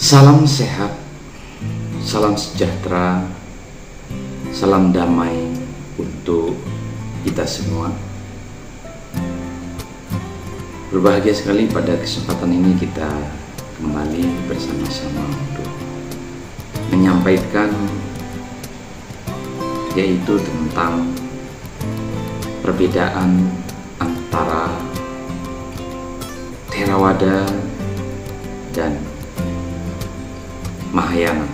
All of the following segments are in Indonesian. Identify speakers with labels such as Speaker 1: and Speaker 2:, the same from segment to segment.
Speaker 1: Salam sehat, salam sejahtera, salam damai untuk kita semua. Berbahagia sekali pada kesempatan ini kita kembali bersama-sama untuk menyampaikan yaitu tentang perbedaan antara Theravada dan Mahayana.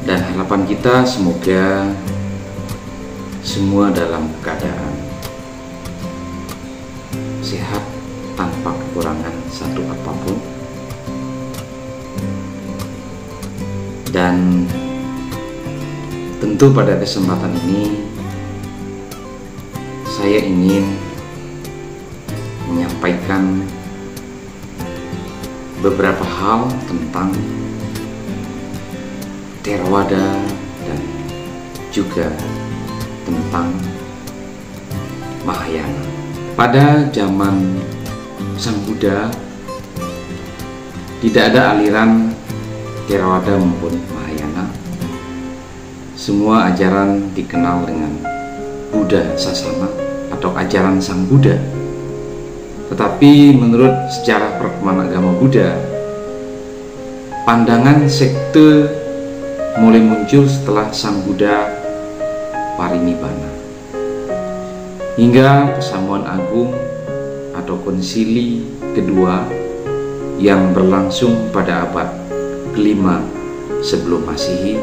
Speaker 1: Dan harapan kita semoga semua dalam keadaan sehat tanpa kekurangan satu apapun. Dan tentu pada kesempatan ini saya ingin menyampaikan beberapa hal tentang Theravada dan juga tentang Mahayana. Pada zaman Sang Buddha tidak ada aliran Theravada maupun Mahayana. Semua ajaran dikenal dengan Buddha Sasana atau ajaran Sang Buddha. Tetapi menurut sejarah perkembangan agama Buddha, pandangan sekte mulai muncul setelah Sang Buddha parinibbana. Hingga persamuan agung atau konsili kedua yang berlangsung pada abad kelima sebelum Masehi,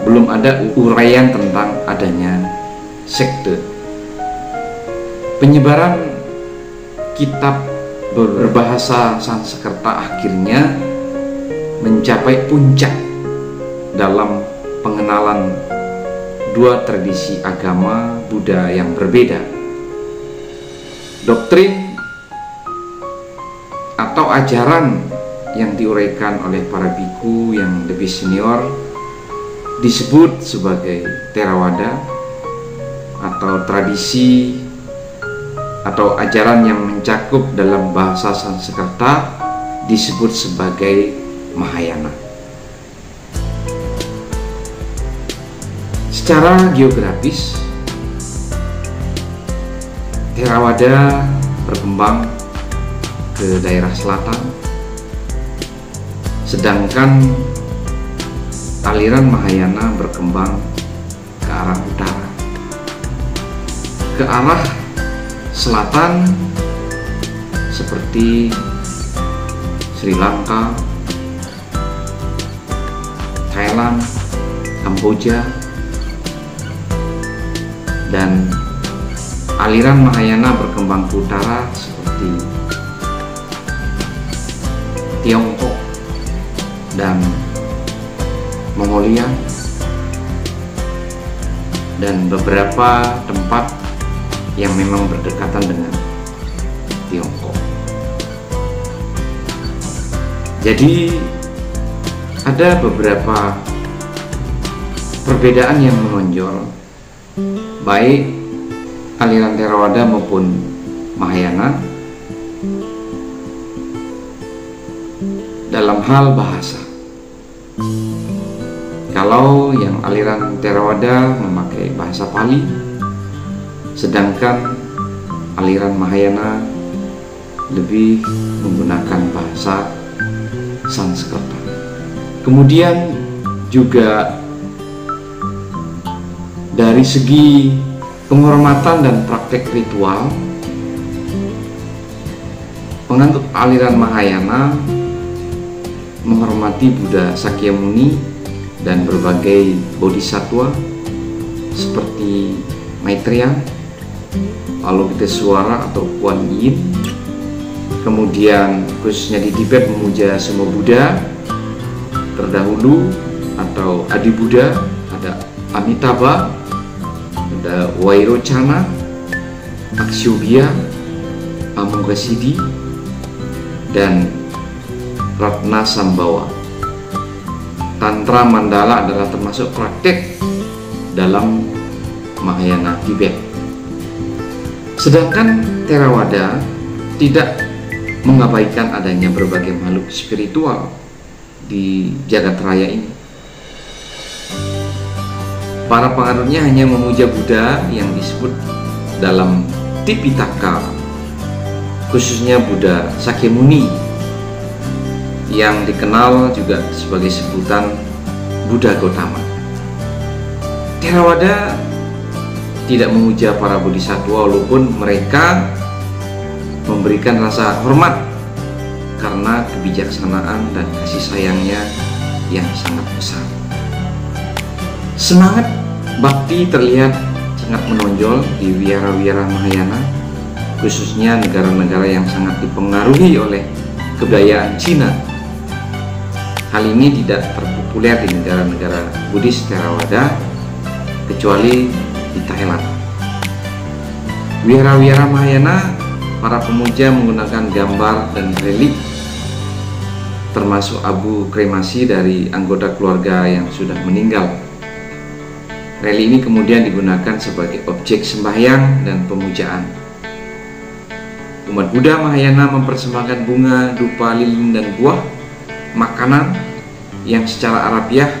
Speaker 1: belum ada uraian tentang adanya sekte. Penyebaran kitab berbahasa Sanskerta akhirnya mencapai puncak dalam pengenalan dua tradisi agama Buddha yang berbeda. Doktrin atau ajaran yang diuraikan oleh para biku yang lebih senior disebut sebagai Theravada, atau tradisi atau ajaran yang mencakup dalam bahasa Sanskerta disebut sebagai Mahayana. Secara geografis, Theravada berkembang ke daerah selatan, sedangkan aliran Mahayana berkembang ke arah utara. Ke arah selatan seperti Sri Lanka, Thailand, Kamboja, dan aliran Mahayana berkembang ke utara seperti Tiongkok dan Mongolia, dan beberapa tempat yang memang berdekatan dengan Tiongkok. Jadi ada beberapa perbedaan yang menonjol baik aliran Theravada maupun Mahayana dalam hal bahasa. Kalau yang aliran Theravada memakai bahasa Pali, sedangkan aliran Mahayana lebih menggunakan bahasa Sanskerta. Kemudian juga dari segi penghormatan dan praktek ritual, penganut aliran Mahayana menghormati Buddha Sakyamuni dan berbagai bodhisattva seperti Maitreya, Avalokitesvara atau Kuan Yin. Kemudian khususnya di Tibet memuja semua Buddha terdahulu atau Adi Buddha, ada Amitabha, ada Vairocana, Akshobhya, Amoghasiddhi, dan Ratnasambhava. Tantra Mandala adalah termasuk praktek dalam Mahayana Tibet. Sedangkan Theravada tidak mengabaikan adanya berbagai makhluk spiritual di jagat raya ini. Para penganutnya hanya memuja Buddha yang disebut dalam Tipitaka, khususnya Buddha Sakyamuni, yang dikenal juga sebagai sebutan Buddha Gautama. Theravada tidak memuja para bodhisattva walaupun mereka memberikan rasa hormat karena kebijaksanaan dan kasih sayangnya yang sangat besar. Semangat bakti terlihat sangat menonjol di wihara-wihara Mahayana, khususnya negara-negara yang sangat dipengaruhi oleh kebudayaan Cina. Hal ini tidak terpopuler di negara-negara Buddhis Theravada kecuali di Thailand. Wihara-wihara Mahayana, para pemuja menggunakan gambar dan relik, termasuk abu kremasi dari anggota keluarga yang sudah meninggal. Relik ini kemudian digunakan sebagai objek sembahyang dan pemujaan. Umat Buddha Mahayana mempersembahkan bunga, dupa, lilin, dan buah makanan yang secara Arabiah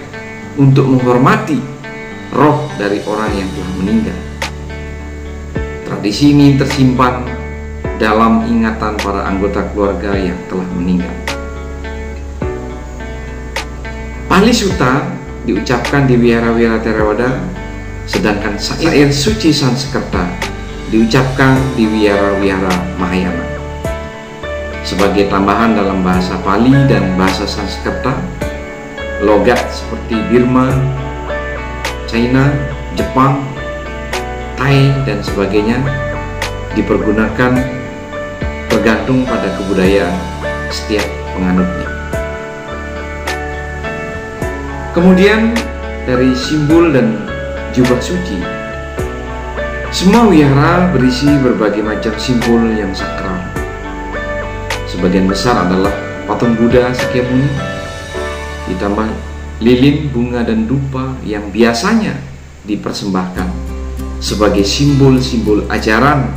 Speaker 1: untuk menghormati roh dari orang yang telah meninggal. Tradisi ini tersimpan dalam ingatan para anggota keluarga yang telah meninggal. Pali Sutta diucapkan di wihara-wihara Theravada, sedangkan syair suci Sanskerta diucapkan di wihara-wihara Mahayana. Sebagai tambahan dalam bahasa Pali dan bahasa Sanskerta, logat seperti Birma, China, Jepang, Thai, dan sebagainya dipergunakan tergantung pada kebudayaan setiap penganutnya. Kemudian dari simbol dan jubah suci, semua wihara berisi berbagai macam simbol yang sakral. Sebagian besar adalah patung Buddha Sakyamuni, ditambah lilin, bunga, dan dupa yang biasanya dipersembahkan sebagai simbol-simbol ajaran.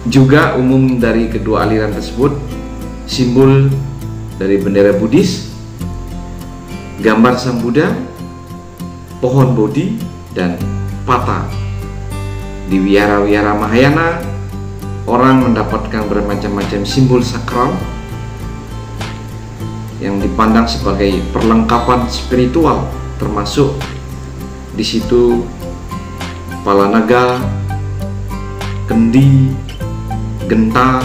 Speaker 1: Juga umum dari kedua aliran tersebut, simbol dari bendera Buddhis, gambar Sang Buddha, pohon Bodhi, dan pata. Di wihara-wihara Mahayana, orang mendapatkan bermacam-macam simbol sakral yang dipandang sebagai perlengkapan spiritual, termasuk di situ kepala naga, kendi, genta,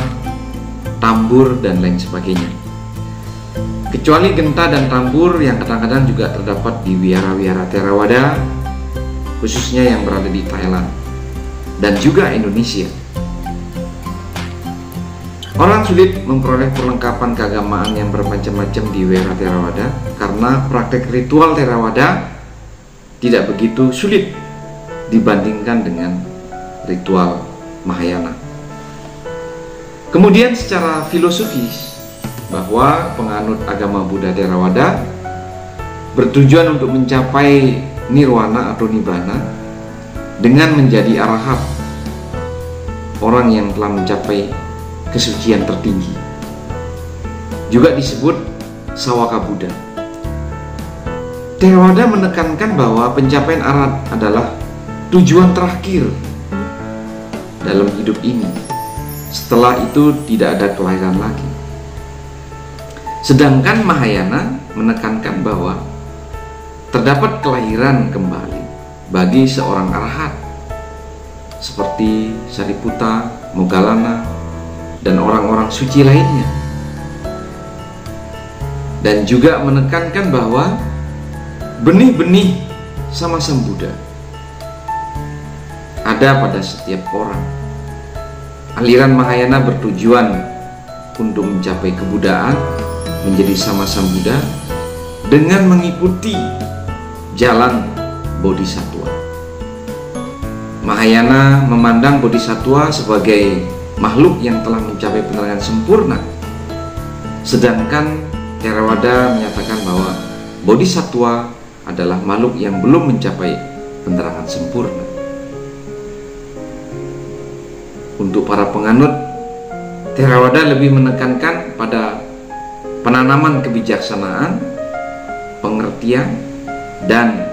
Speaker 1: tambur, dan lain sebagainya. Kecuali genta dan tambur yang kadang-kadang juga terdapat di wihara-wihara Theravada, khususnya yang berada di Thailand dan juga Indonesia. Orang sulit memperoleh perlengkapan keagamaan yang bermacam-macam di wihara Theravada karena praktek ritual Theravada tidak begitu sulit dibandingkan dengan ritual Mahayana. Kemudian secara filosofis, bahwa penganut agama Buddha Theravada bertujuan untuk mencapai nirwana atau nibbana dengan menjadi arahat, orang yang telah mencapai kesucian tertinggi, juga disebut Sawaka Buddha. Theravada menekankan bahwa pencapaian arahat adalah tujuan terakhir dalam hidup ini. Setelah itu tidak ada kelahiran lagi. Sedangkan Mahayana menekankan bahwa terdapat kelahiran kembali bagi seorang arahat seperti Sariputta, Moggallana, dan orang-orang suci lainnya. Dan juga menekankan bahwa benih-benih sama Sang Buddha ada pada setiap orang. Aliran Mahayana bertujuan untuk mencapai kebudaan, menjadi sama Sang Buddha dengan mengikuti jalan Bodhisattva. Mahayana memandang Bodhisattva sebagai makhluk yang telah mencapai penerangan sempurna, sedangkan Theravada menyatakan bahwa Bodhisattva adalah makhluk yang belum mencapai penerangan sempurna. Untuk para penganut Theravada lebih menekankan pada penanaman kebijaksanaan, pengertian, dan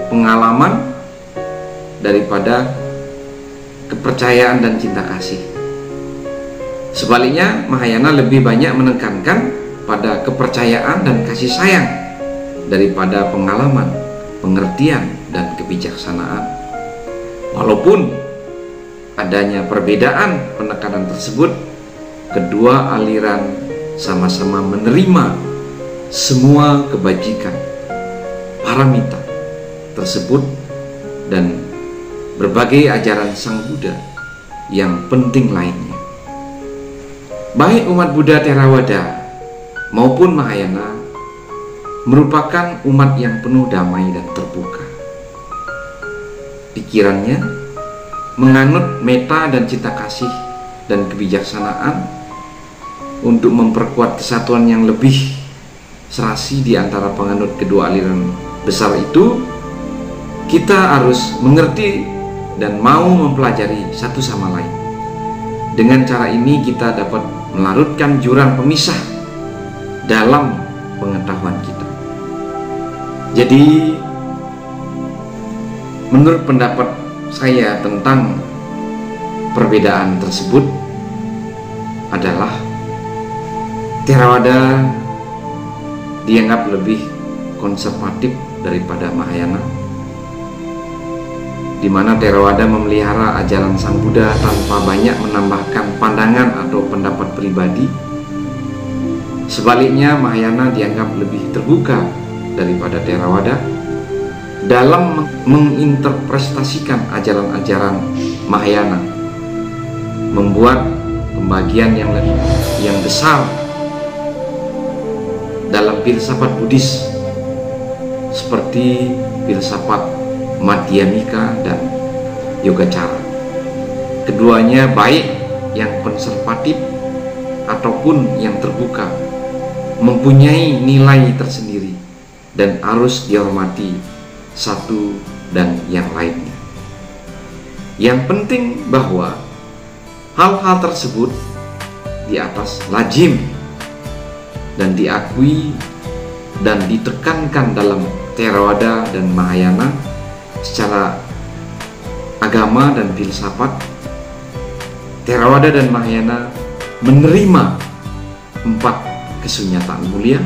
Speaker 1: pengalaman daripada kepercayaan dan cinta kasih. Sebaliknya, Mahayana lebih banyak menekankan pada kepercayaan dan kasih sayang daripada pengalaman, pengertian, dan kebijaksanaan. Walaupun adanya perbedaan penekanan tersebut, kedua aliran sama-sama menerima semua kebajikan, paramita tersebut, dan berbagai ajaran Sang Buddha yang penting lainnya. Baik umat Buddha Theravada maupun Mahayana merupakan umat yang penuh damai dan terbuka. Pikirannya menganut metta dan cinta kasih dan kebijaksanaan untuk memperkuat kesatuan yang lebih serasi di antara penganut kedua aliran besar itu. Kita harus mengerti dan mau mempelajari satu sama lain. Dengan cara ini kita dapat melarutkan jurang pemisah dalam pengetahuan kita. Jadi, menurut pendapat saya tentang perbedaan tersebut adalah Theravada dianggap lebih konservatif daripada Mahayana, di mana Theravada memelihara ajaran Sang Buddha tanpa banyak menambahkan pandangan atau pendapat pribadi. Sebaliknya, Mahayana dianggap lebih terbuka daripada Theravada dalam menginterpretasikan ajaran-ajaran Mahayana, membuat pembagian yang besar dalam filsafat Buddhis seperti filsafat Madhyamika dan Yogacara. Keduanya baik yang konservatif ataupun yang terbuka mempunyai nilai tersendiri dan harus dihormati satu dan yang lainnya. Yang penting bahwa hal-hal tersebut di atas lazim dan diakui dan ditekankan dalam Theravada dan Mahayana. Secara agama dan filsafat, Theravada dan Mahayana menerima 4 kesunyataan mulia,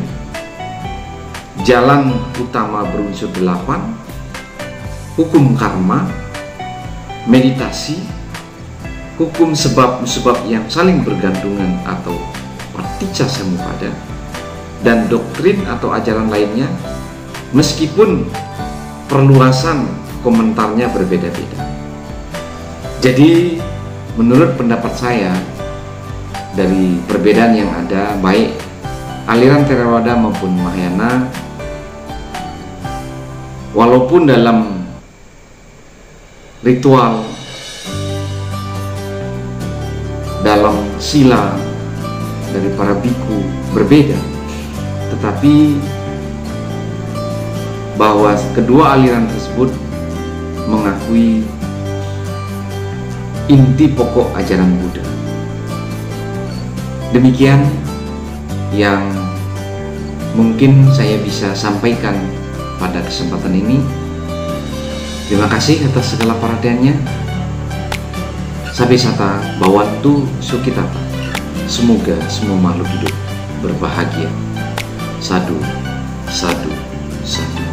Speaker 1: jalan utama berunsur 8, hukum karma, meditasi, hukum sebab-sebab yang saling bergantungan atau paticca samuppada, dan doktrin atau ajaran lainnya, meskipun perluasan komentarnya berbeda-beda. Jadi, menurut pendapat saya, dari perbedaan yang ada, baik aliran Theravada maupun Mahayana, walaupun dalam ritual, dalam sila dari para biku berbeda, tetapi bahwa kedua aliran tersebut mengakui inti pokok ajaran Buddha. Demikian yang mungkin saya bisa sampaikan pada kesempatan ini. Terima kasih atas segala perhatiannya. Sabisata Bhawantu Sukhitata. Semoga semua makhluk hidup berbahagia. Sadhu, sadhu, sadhu.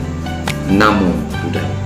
Speaker 1: Namo Buddhaya.